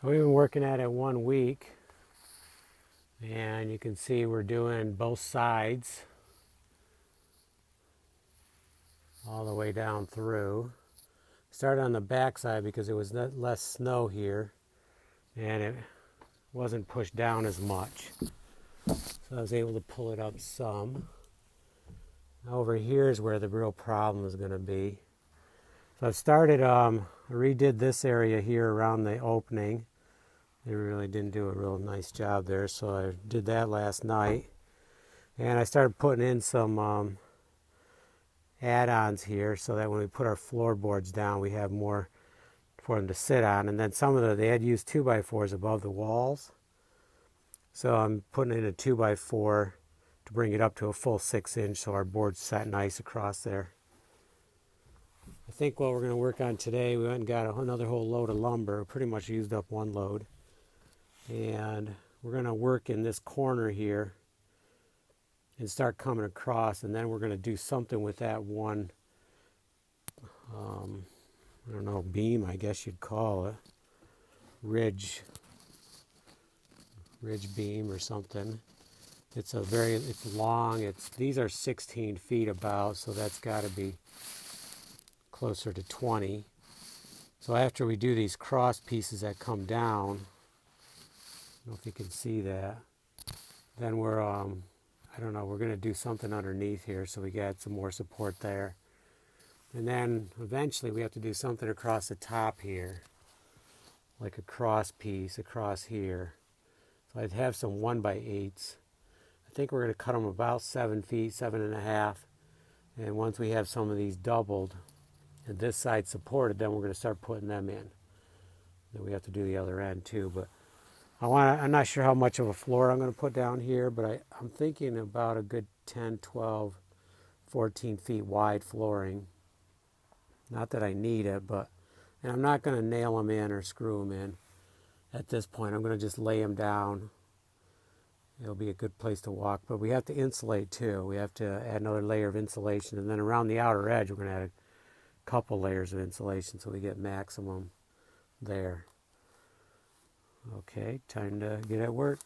We've been working at it 1 week, and you can see we're doing both sides all the way down through. Started on the back side because it was less snow here and it wasn't pushed down as much, so I was able to pull it up some. Over here is where the real problem is going to be. So I've started, I redid this area here around the opening. They really didn't do a real nice job there, so I did that last night. And I started putting in some add-ons here so that when we put our floorboards down, we have more for them to sit on. And then some of they had used 2x4s above the walls. So I'm putting in a 2x4 to bring it up to a full 6-inch so our boards sat nice across there. I think what we're going to work on today, we went and got another whole load of lumber. We pretty much used up one load. And we're going to work in this corner here and start coming across, and then we're going to do something with that one, I don't know, beam, I guess you'd call it, ridge beam or something. It's long. These are 16 feet about, so that's got to be closer to 20. So after we do these cross pieces that come down, I don't know if you can see that, then we're, I don't know, we're going to do something underneath here so we got some more support there. And then eventually we have to do something across the top here, like a cross piece across here. So I'd have some 1x8s. I think we're going to cut them about 7 feet, 7.5. And once we have some of these doubled and this side supported, then we're going to start putting them in. Then we have to do the other end too. But I'm not sure how much of a floor I'm going to put down here, but I'm thinking about a good 10, 12, 14 feet wide flooring. Not that I need it, and I'm not going to nail them in or screw them in at this point. I'm going to just lay them down. It'll be a good place to walk, but we have to insulate too. We have to add another layer of insulation, and then around the outer edge we're going to add a couple layers of insulation so we get maximum there. Okay, time to get at work.